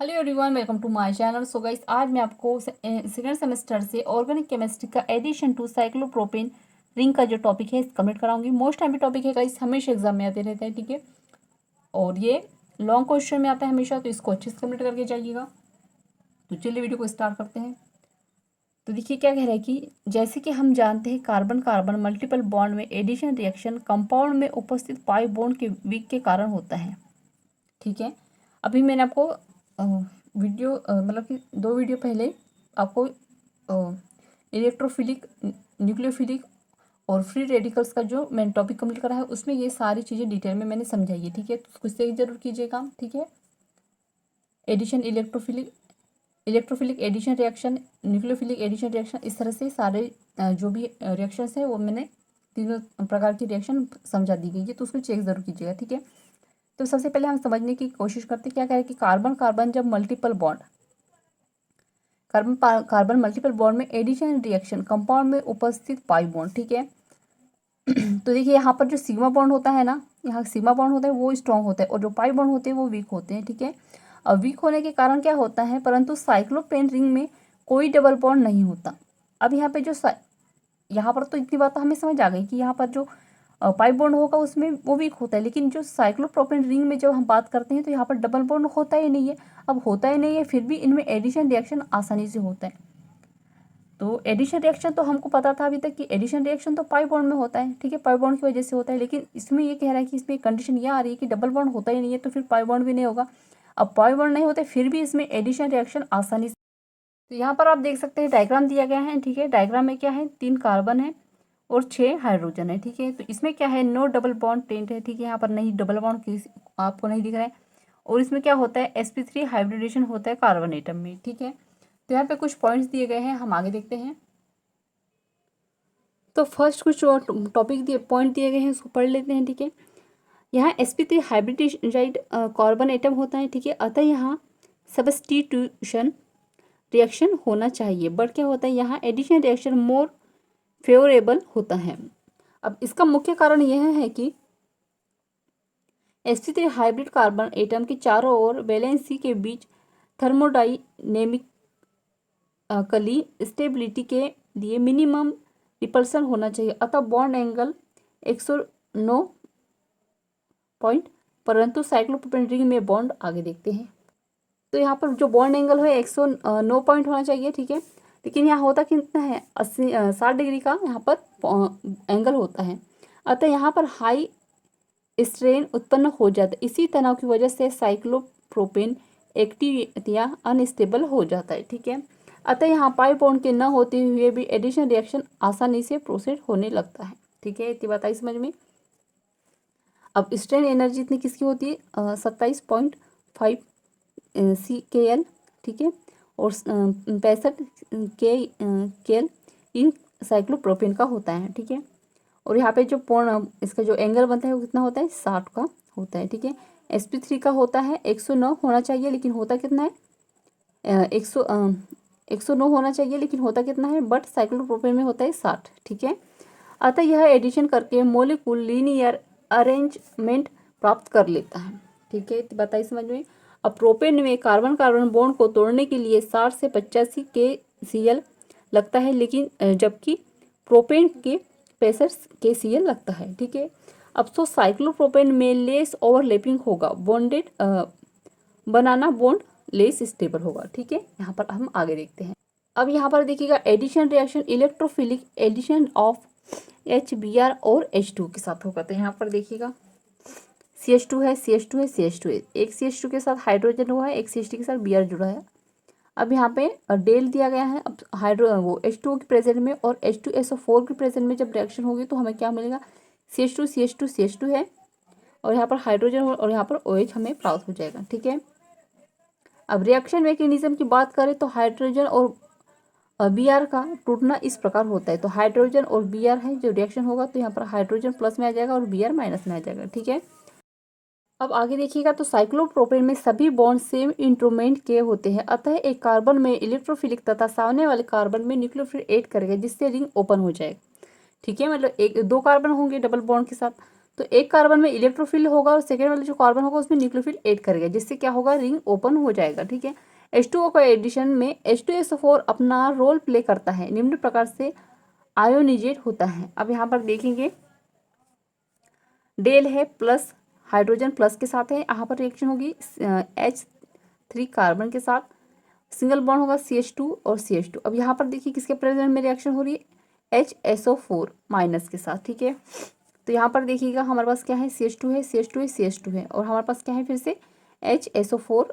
Hello everyone, welcome to my channel. So guys, आज मैं आपको सेकेंड सेमेस्टर से ऑर्गेनिक केमिस्ट्री का एडिशन टू साइक्लोप्रोपेन रिंग का जो टॉपिक है कंप्लीट कराऊंगी। मोस्ट टाइम टॉपिक है गाइस, हमेशा एग्जाम में आते रहते हैं, ठीक है। और ये लॉन्ग क्वेश्चन में आता है हमेशा, तो इसको अच्छे से कंप्लीट करके जाइएगा। तो चलिए वीडियो को स्टार्ट करते हैं। तो देखिए क्या कह रहा है कि जैसे कि हम जानते हैं कार्बन कार्बन मल्टीपल बॉन्ड में एडिशन रिएक्शन कंपाउंड में उपस्थित पाई बॉन्ड के वीक के कारण होता है, ठीक है। अभी मैंने आपको वीडियो मतलब कि 2 वीडियो पहले आपको इलेक्ट्रोफिलिक, न्यूक्लियोफिलिक और फ्री रेडिकल्स का जो मैंने टॉपिक कंप्लीट करा है उसमें ये सारी चीज़ें डिटेल में मैंने समझाई है, ठीक है। तो कुछ से जरूर कीजिएगा, ठीक है। Addition electrophilic addition reaction, nucleophilic addition reaction, इस तरह से सारे जो भी रिएक्शंस है वो मैंने तीनों प्रकार की रिएक्शन समझा दी गई है, तो उसको चेक जरूर कीजिएगा, ठीक है। तो सबसे पहले हम समझने की कोशिश करते हैं। क्या कह रहे हैं कि कार्बन कार्बन जब multiple bond carbon carbon multiple bond में एडिशन रिएक्शन कंपाउंड में उपस्थित पाई बॉन्ड, ठीक है। तो देखिए यहाँ पर जो सिग्मा बॉन्ड होता है ना, यहाँ सिग्मा बॉन्ड होता है वो स्ट्रॉन्ग होता है और जो पाई बॉन्ड होते हैं वो वीक होते हैं, ठीक है। अब वीक होने के कारण क्या होता है, परंतु साइक्लोपेन रिंग में कोई डबल बॉन्ड नहीं होता। अब यहाँ पे जो यहाँ पर तो इतनी बात तो हमें समझ आ गई कि यहाँ पर जो पाई बॉन्ड होगा उसमें वो वीक होता है, लेकिन जो साइक्लोप्रोपेन रिंग में जब हम बात करते हैं तो यहाँ पर डबल बॉन्ड होता ही नहीं है। अब होता ही नहीं है, फिर भी इनमें एडिशन रिएक्शन आसानी से होता है। तो एडिशन रिएक्शन तो हमको पता था अभी तक कि एडिशन रिएक्शन तो पाई बॉन्ड में होता है, ठीक है, पाई बॉन्ड की वजह से होता है। लेकिन इसमें ये कह रहा है कि इसमें कंडीशन ये आ रही है कि डबल बॉन्ड होता ही नहीं है, तो फिर पाई बॉन्ड भी नहीं होगा। अब पाई बॉन्ड नहीं होते फिर भी इसमें एडिशन रिएक्शन आसानी से। तो यहाँ पर आप देख सकते हैं डायग्राम दिया गया है, ठीक है। डायग्राम में क्या है, 3 कार्बन है और 6 हाइड्रोजन है, ठीक है। तो इसमें क्या है, नो डबल बॉन्ड टेंट है, ठीक है। यहाँ पर नहीं डबल बॉन्ड किसी आपको नहीं दिख रहा है। और इसमें क्या होता है, sp3 हाइब्रिडेशन होता है कार्बन एटम में, ठीक है। तो यहाँ पे कुछ पॉइंट्स दिए गए हैं, हम आगे देखते हैं। तो फर्स्ट कुछ टॉपिक दिए पॉइंट दिए गए हैं उसको पढ़ लेते हैं, ठीक है। यहाँ sp3 हाइब्रिडाइज्ड कार्बन एटम होता है, ठीक है। अतः यहाँ सब्स्टिट्यूशन रिएक्शन होना चाहिए, बट क्या होता है यहाँ एडिशन रिएक्शन मोर फेवरेबल होता है। अब इसका मुख्य कारण यह है कि sp3 हाइब्रिड कार्बन एटम के चारों ओर वैलेंसी के बीच थर्मोडाइनेमिकली स्टेबिलिटी के लिए मिनिमम रिपल्सन होना चाहिए, अतः बॉन्ड एंगल 109 पॉइंट। परंतु साइक्लोप्रोपेन रिंग में बॉन्ड आगे देखते हैं। तो यहाँ पर जो बॉन्ड एंगल है 109 पॉइंट होना चाहिए, ठीक है। लेकिन यहाँ होता कितना है, 60 डिग्री का यहाँ पर एंगल होता है। अतः यहाँ पर हाई स्ट्रेन उत्पन्न हो जाता है। इसी तनाव की वजह से साइक्लोप्रोपेन एक्टिव या अनस्टेबल हो जाता है, ठीक है। अतः यहाँ पाई बॉन्ड के न होते हुए भी एडिशन रिएक्शन आसानी से प्रोसीड होने लगता है, ठीक है। इतनी बात आई समझ में। अब स्ट्रेन एनर्जी इतनी किसकी होती है, 27.5 CKL, ठीक है। और 65 KL इन साइक्लोप्रोपेन का होता है, ठीक है। और यहाँ पे जो पूर्ण इसका जो एंगल बनता है वो कितना होता है, 60 का होता है, ठीक है। sp3 का होता है 109 होना चाहिए, लेकिन होता कितना है, 109 होना चाहिए, लेकिन होता कितना है, बट साइक्लोप्रोपेन में होता है 60, ठीक है। अतः यह एडिशन करके मोलिकुल लीनियर अरेंजमेंट प्राप्त कर लेता है, ठीक है। तो बताइए समझ में। अब प्रोपेन में कार्बन कार्बन बॉन्ड को तोड़ने के लिए 60 से 85 KCl लगता है, लेकिन जबकि प्रोपेन के 65 KCl लगता है, ठीक है। अब तो साइक्लोप्रोपेन में लेस ओवरलैपिंग होगा, बॉन्डेड बनाना बॉन्ड लेस स्टेबल होगा, ठीक है। यहाँ पर हम आगे देखते हैं। अब यहाँ पर देखिएगा addition reaction electrophilic addition of HBr और H2 के साथ होगा। तो यहाँ पर देखिएगा CH2 है, CH2 है, CH2 है, एक CH2 के साथ हाइड्रोजन हुआ है, एक CH2 के साथ Br जुड़ा है। अब यहाँ पे डेल दिया गया है। अब वो H2O के प्रेजेंट में और H2SO4 के प्रेजेंट में जब रिएक्शन होगी तो हमें क्या मिलेगा, CH2 CH2 CH2 है और यहाँ पर हाइड्रोजन और यहाँ पर OH हमें प्राप्त हो जाएगा, ठीक है। अब रिएक्शन मैकेनिज्म की बात करें तो हाइड्रोजन और Br का टूटना इस प्रकार होता है। तो हाइड्रोजन और Br है जो रिएक्शन होगा, तो यहाँ पर हाइड्रोजन प्लस में आ जाएगा और Br माइनस में आ जाएगा, ठीक है। अब आगे देखिएगा तो साइक्लोप्रोपेन में सभी बॉन्ड सेम इंट्रोमेंट के होते हैं, अतः एक कार्बन में इलेक्ट्रोफिलिक तथा सामने वाले कार्बन में न्यूक्लियोफिल ऐड करेगा जिससे रिंग ओपन हो जाएगा, ठीक है। मतलब एक 2 कार्बन होंगे डबल बॉन्ड के साथ, तो एक कार्बन में इलेक्ट्रोफिल होगा और सेकेंड वाला जो कार्बन होगा उसमें न्यूक्लियोफिल ऐड करेगा, जिससे क्या होगा, रिंग ओपन हो जाएगा। ठीक है। H2O का एडिशन में H2SO4 अपना रोल प्ले करता है, निम्न प्रकार से आयोनिजेट होता है। अब यहाँ पर देखेंगे डेल है प्लस, हाइड्रोजन प्लस के साथ है, यहाँ पर रिएक्शन होगी H3 कार्बन के साथ, सिंगल बॉन्ड होगा CH2 और CH2। अब यहाँ पर देखिए किसके प्रेजेंट में रिएक्शन हो रही है, HSO4 माइनस के साथ। ठीक है। तो यहाँ पर देखिएगा हमारे पास क्या है, CH2 है, CH2 है, CH2 है, और हमारे पास क्या है फिर से HSO4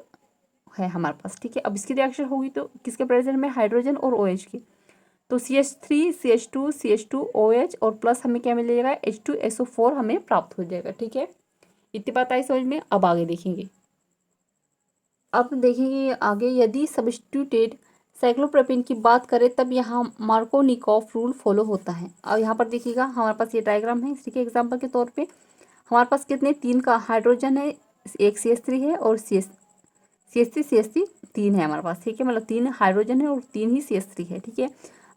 है हमारे पास। ठीक है। अब इसकी रिएक्शन होगी तो किसके प्रेजेंट में, हाइड्रोजन और OH की। तो CH3 CH2 CH2 OH और प्लस हमें क्या मिलेगा, H2SO4 हमें प्राप्त हो जाएगा। ठीक है। इतनी बात आई समझ में। अब आगे देखेंगे, अब देखेंगे आगे, यदि सब्स्टिट्यूटेड साइक्लोप्रोपेन की बात करें तब यहाँ मार्कोनिकॉफ रूल फॉलो होता है। अब यहाँ पर देखिएगा हमारे पास ये डायग्राम है, इसी के एग्जाम्पल के तौर पे हमारे पास कितने, 3 का हाइड्रोजन है, एक CH3 है और CH3 3 है हमारे पास। ठीक है, मतलब 3 हाइड्रोजन है और 3 ही CH3 है। ठीक है।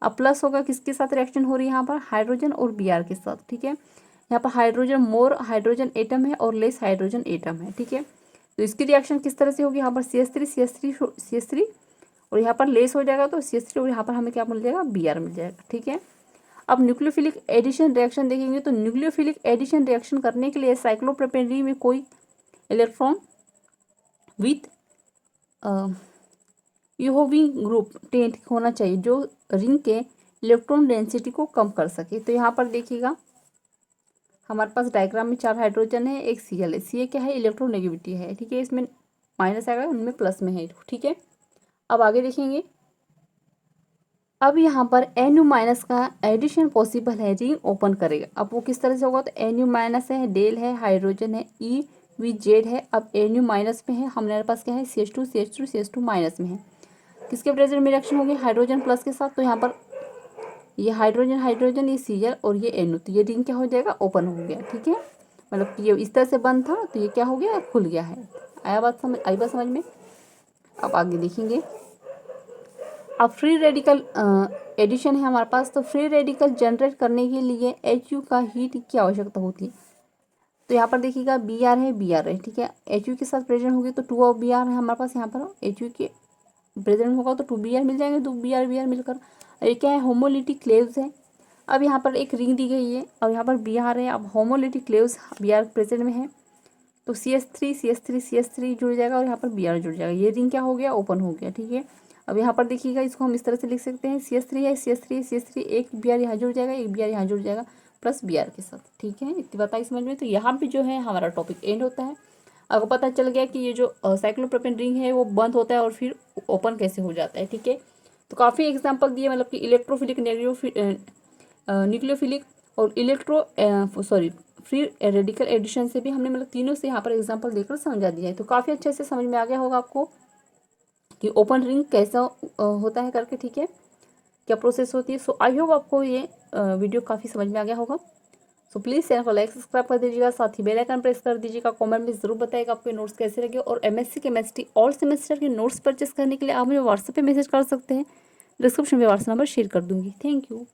अब प्लस होगा, किसके साथ रिएक्शन हो रही है यहाँ पर, हाइड्रोजन और Br के साथ। ठीक है। यहाँ पर हाइड्रोजन, मोर हाइड्रोजन एटम है और लेस हाइड्रोजन एटम है। ठीक है। तो इसकी रिएक्शन किस तरह से होगी, यहाँ पर CH3 और यहाँ पर लेस हो जाएगा तो CH3 और यहाँ पर हमें क्या मिल जाएगा, Br मिल जाएगा। ठीक है। अब न्यूक्लियोफिलिक एडिशन रिएक्शन देखेंगे तो न्यूक्लियोफिलिक एडिशन रिएक्शन करने के लिए साइक्लोप्रोपेन रिंग में कोई इलेक्ट्रॉन विथ यूहोविंग ग्रुप टेंट होना चाहिए जो रिंग के इलेक्ट्रॉन डेंसिटी को कम कर सके। तो यहाँ पर देखिएगा हमारे पास डायग्राम में 4 हाइड्रोजन है, एक Cl है। Ca क्या है, इलेक्ट्रोनेगेटिविटी है। ठीक है, इसमें माइनस आएगा, उनमें प्लस में है। ठीक है। अब आगे देखेंगे, अब यहाँ पर Nu माइनस का एडिशन पॉसिबल है, रिंग ओपन करेगा। अब वो किस तरह से होगा, तो Nu माइनस है, डेल है, हाइड्रोजन है, EVZ है। अब Nu माइनस में है, हमारे पास क्या है, CH2 माइनस में है। किसके प्रेजेंट में रिएक्शन होगी, हाइड्रोजन प्लस के साथ। तो यहाँ पर ये हाइड्रोजन ये Cl और ये Nu, तो ये रिंग क्या हो जाएगा, ओपन हो गया। ठीक है, मतलब ये इस तरह से बंद था तो ये क्या हो गया, खुल गया है। आई बात समझ में। अब आगे देखेंगे, अब फ्री रेडिकल एडिशन है हमारे पास। तो फ्री रेडिकल जनरेट करने के लिए HU का हीट की आवश्यकता होती है। तो यहाँ पर देखिएगा Br है। ठीक है, HU के साथ प्रेजेंट होगी तो 2 ऑफ Br है हमारे पास। यहाँ पर HU के प्रेजेंट होगा तो 2 Br मिल जाएंगे, 2 Br मिलकर ये क्या है, होमोलिटिक क्लेव्स है। अब यहाँ पर एक रिंग दी गई है और यहाँ पर Br है। अब होमोलिटिक क्लेव्स Br प्रेजेंट में है तो CH3 जुड़ जाएगा और यहाँ पर Br जुड़ जाएगा, ये रिंग क्या हो गया, ओपन हो गया। ठीक है। अब यहाँ पर देखिएगा, इसको हम इस तरह से लिख सकते हैं, CH3 है, CH3 एक Br यहाँ जुड़ जाएगा, एक Br यहाँ जुड़ जाएगा प्लस Br के साथ। ठीक है, इतनी बात आई समझ में। तो यहाँ पे जो है हमारा टॉपिक एंड होता है। आपको पता चल गया कि ये जो साइक्लोप्रोपेन रिंग है वो बंद होता है और फिर ओपन कैसे हो जाता है। ठीक है, तो काफ़ी एग्जाम्पल दिए, मतलब कि इलेक्ट्रोफिलिक, न्यूक्लियोफिलिक और फ्री रेडिकल एडिशन से भी हमने मतलब तीनों से यहाँ पर एग्जांपल देकर समझा दिया है। तो काफ़ी अच्छे से समझ में आ गया होगा आपको कि ओपन रिंग कैसा होता है करके। ठीक है, क्या प्रोसेस होती है। सो आई होप आपको ये वीडियो काफ़ी समझ में आ गया होगा। सो प्लीज़ चैनल को लाइक सब्सक्राइब कर दीजिएगा, साथ ही बेल आइकन प्रेस कर दीजिएगा। कमेंट में ज़रूर बताइएगा आपके नोट्स कैसे लगे। और MSc केमिस्ट्री ऑल सेमेस्टर के नोट्स परचेस करने के लिए आप मुझे व्हाट्सएप पे मैसेज कर सकते हैं, डिस्क्रिप्शन में व्हाट्सएप नंबर शेयर कर दूँगी। Thank you.